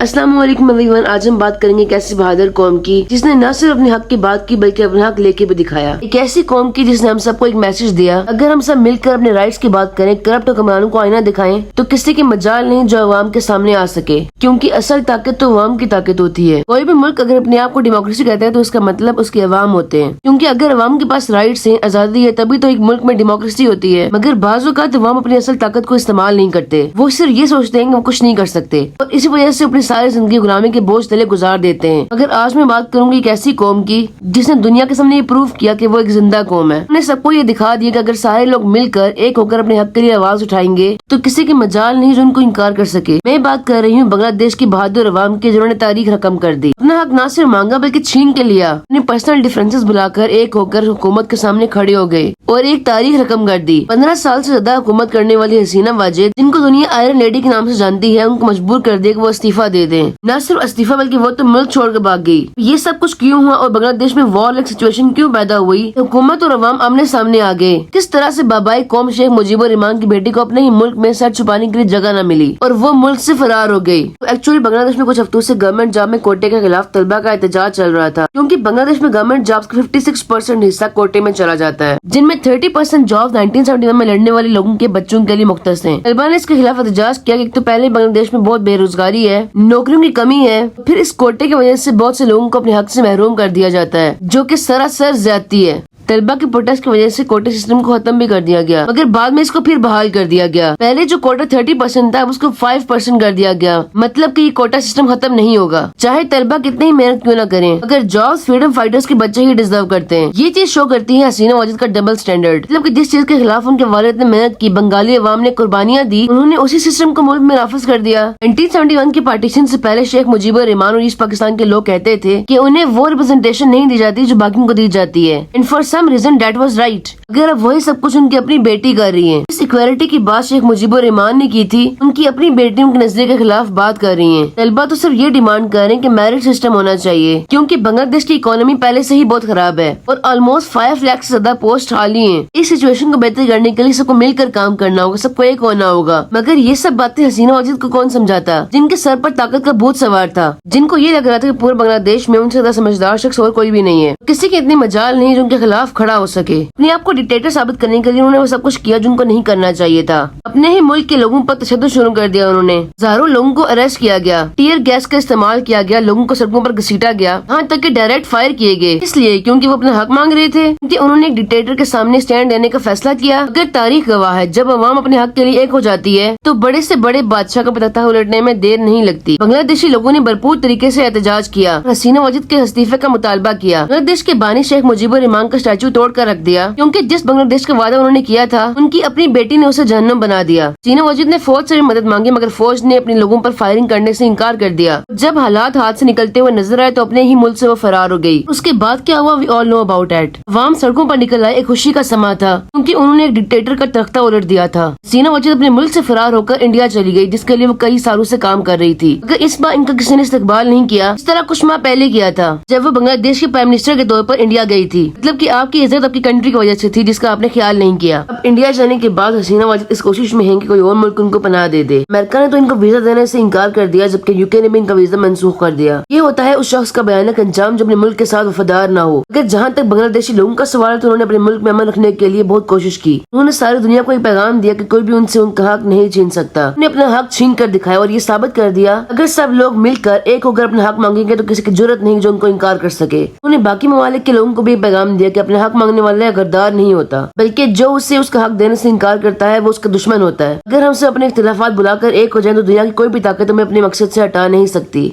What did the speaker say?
अस्सलाम वालेकुम एवरीवन। आज हम बात करेंगे एक ऐसी बहादुर कौम की जिसने न सिर्फ अपने हक की बात की बल्कि अपने हक लेके भी दिखाया। एक ऐसी कौम की जिसने हम सबको एक मैसेज दिया, अगर हम सब मिलकर अपने राइट्स की बात करें, करप्ट हुक्मरानों को आईना दिखाएं, तो किसी की मजाल नहीं जो अवाम के सामने आ सके, क्योंकि असल ताकत तो अवाम की ताकत होती है। कोई भी मुल्क अगर अपने आप को डेमोक्रेसी कहता है तो उसका मतलब उसके अवाम होते हैं, क्योंकि अगर अवाम के पास राइट्स हैं, आजादी है, तभी तो एक मुल्क में डेमोक्रेसी होती है। मगर बाज़ औक़ात अवाम अपनी असल ताकत को इस्तेमाल नहीं करते, वो सिर्फ ये सोचते हैं कि वो कुछ नहीं कर सकते और इसी वजह से अपनी सारी जिंदगी गुलामी के बोझ तले गुजार देते हैं। मगर आज मैं बात करूंगी एक ऐसी कौम की जिसने दुनिया के सामने ये प्रूव किया कि वो एक जिंदा कौम है। उन्हें सबको ये दिखा दिया कि अगर सारे लोग मिलकर एक होकर अपने हक के लिए आवाज उठाएंगे तो किसी की मजाल नहीं जो उनको इनकार कर सके। मैं बात कर रही हूँ बांग्लादेश की बहादुर अवाम की, जिन्होंने तारीख रकम कर दी, अपना हक न सिर्फ मांगा बल्कि छीन के लिया। अपने पर्सनल डिफरेंसेस बुलाकर एक होकर हुकूमत के सामने खड़े हो गए और एक तारीख रकम कर दी। 15 साल से ज्यादा हुकूमत करने वाली हसीना वाजिद, जिनको दुनिया आयरन लेडी के नाम से जानती है, उनको मजबूर कर दिया कि वो इस्तीफा दे दें। न सिर्फ इस्तीफा बल्कि वो तो मुल्क छोड़ कर भाग गई। ये सब कुछ क्यों हुआ और बांग्लादेश में वॉर लाइक सिचुएशन क्यों पैदा हुई? हुकूमत और अवाम आमने सामने आ गए। किस तरह से बाबाई कौम शेख मुजीबुर रहमान की बेटी को अपने ही मुल्क में सर छुपाने के लिए जगह न मिली और वो मुल्क से फरार हो गई। तो एक्चुअली बांग्लादेश में कुछ हफ्तों से गवर्नमेंट जॉब में कोटे के खिलाफ तलबा का एहतजाज चल रहा था, क्योंकि बांग्लादेश में गवर्नमेंट जॉब्स का 56% हिस्सा कोटे में चला जाता है, जिनमें 30% जॉब 1971 में लड़ने वाले लोगों के बच्चों के लिए मुख्तस हैं। तलबा ने इसके खिलाफ एहतजाज किया कि तो पहले बांग्लादेश में बहुत बेरोजगारी है, नौकरियों की कमी है, फिर इस कोटे की वजह से बहुत से लोगों को अपने हक से महरूम कर दिया जाता है, जो कि सरासर ज्यादती है। तलबा के प्रोटेस्ट की वजह से कोटे सिस्टम को खत्म भी कर दिया गया, मगर बाद में इसको फिर बहाल कर दिया गया। पहले जो कोटा 30% था उसको 5% कर दिया गया, मतलब कि ये कोटा सिस्टम खत्म नहीं होगा, चाहे तलबा कितनी ही मेहनत क्यों ना करें। अगर जॉब्स फ्रीडम फाइटर्स के बच्चे ही डिजर्व करते हैं। ये चीज शो करती है हसीना वाजिद का डबल स्टैंडर्ड, मतलब कि जिस चीज के खिलाफ उनके वालिद ने मेहनत की, बंगाली अवाम ने कुर्बानियां दी, उन्होंने उसी सिस्टम को मुल्क में नाफिज कर दिया। 1971 के पार्टीशन से पहले शेख मुजीबुर रहमान और ईस्ट पाकिस्तान के लोग कहते थे कि उन्हें वो रिप्रेजेंटेशन नहीं दी जाती जो बाकियों को दी जाती है, and for some reason that was right. अगर अब वही सब कुछ उनकी अपनी बेटी कर रही है, इस इक्वालिटी की बात शेख मुजीबुर रहमान ने की थी, उनकी अपनी बेटियों के नजरिए के खिलाफ बात कर रही हैं। तलबा तो सिर्फ ये डिमांड कर रहे हैं कि मैरिट सिस्टम होना चाहिए, क्योंकि बांग्लादेश की इकोनॉमी पहले से ही बहुत खराब है और ऑलमोस्ट 5 लाख से ज्यादा पोस्ट खाली हैं। इस सिचुएशन को बेहतर करने के लिए सबको मिलकर काम करना होगा, सबको एक होना होगा। मगर ये सब बातें हसीना वाजिद को कौन समझाता, जिनके सर पर ताकत का भूत सवार था, जिनको ये लग रहा था कि पूरे बांग्लादेश में उनसे ज्यादा समझदार शख्स और कोई भी नहीं है, किसी की इतनी मजाल नहीं जो उनके खिलाफ खड़ा हो सके। अपने आप को डिक्टेटर साबित करने के लिए उन्होंने वो सब कुछ किया जो उनको नहीं करना चाहिए था। अपने ही मुल्क के लोगों पर तशद्दुद शुरू कर दिया उन्होंने, हजारों लोगों को अरेस्ट किया गया, टीयर गैस का इस्तेमाल किया गया, लोगों को सड़कों पर घसीटा गया, यहाँ तक कि डायरेक्ट फायर किए गए, इसलिए क्योंकि वो अपना हक मांग रहे थे, क्योंकि उन्होंने एक डिक्टेटर के सामने स्टैंड लेने का फैसला किया। अगर तारीख गवाह है, जब अवाम अपने हक के लिए एक हो जाती है तो बड़े से बड़े बादशाह का तख्ता उलटने में देर नहीं लगती। बांग्लादेशी लोगों ने भरपूर तरीके से एहतजाज किया, हसीना वाजिद के इस्तीफे का मुतालबा किया, बांग्लादेश के बानी शेख मुजीबुर रहमान का स्टैचू तोड़ कर रख दिया, क्योंकि जिस बांग्लादेश का वादा उन्होंने किया था उनकी अपनी बेटी ने उसे जहन्नम बना दिया। हसीना वाजिद ने फौज से भी मदद मांगी, मगर फौज ने अपने लोगों पर फायरिंग करने से इनकार कर दिया। जब हालात हाथ से निकलते हुए नजर आए तो अपने ही मुल्क से वो फरार हो गई। उसके बाद क्या हुआ we all know about it. अवाम सड़कों पर निकल आए, एक खुशी का समा था, क्योंकि उन्होंने एक डिक्टेटर का तख्ता उलट दिया था। हसीना वाजिद अपने मुल्क से फरार होकर इंडिया चली गई, जिसके लिए वो कई सालों से काम कर रही थी। अगर इस बार इनका किसी ने इस्तकबाल नहीं किया, इस तरह कुछ माह पहले किया था जब वो बांग्लादेश के प्राइम मिनिस्टर के तौर पर इंडिया गई थी, मतलब कि आपकी इज्जत आपकी कंट्री की वजह से थी, जिसका आपने ख्याल नहीं किया। अब इंडिया जाने के बाद हसीना वाजिद इस कोशिश में है कि कोई और मुल्क उनको पनाह दे दे। अमेरिका ने तो इनको वीजा देने से इनकार कर दिया, जबकि यूके ने भी इनका वीजा मंसूख कर दिया। ये होता है उस शख्स का भयानक अंजाम जो अपने मुल्क के साथ वफादार ना हो। अगर जहाँ तक बांग्लादेशी लोगों का सवाल है तो उन्होंने अपने मुल्क में अमन रखने के लिए बहुत कोशिश की। उन्होंने सारी दुनिया को एक पैगाम दिया कि कोई भी उनसे उनका हक नहीं छीन सकता। उन्होंने अपना हक छीन कर दिखाया और ये साबित कर दिया अगर सब लोग मिलकर एक होकर अपना हक मांगेंगे तो किसी की जरूरत नहीं जो उनको इनकार कर सके। उन्होंने बाकी ममालिक के लोगों को भी पैगाम दिया कि अपना हक मांगने वाला गद्दार नहीं होता, बल्कि जो उससे उसका हक देने से इनकार करता है वो उसका दुश्मन होता है। अगर हमसे अपने इख्तिलाफात बुलाकर एक हो जाए तो दुनिया की कोई भी ताकत हमें अपने मकसद से हटा नहीं सकती।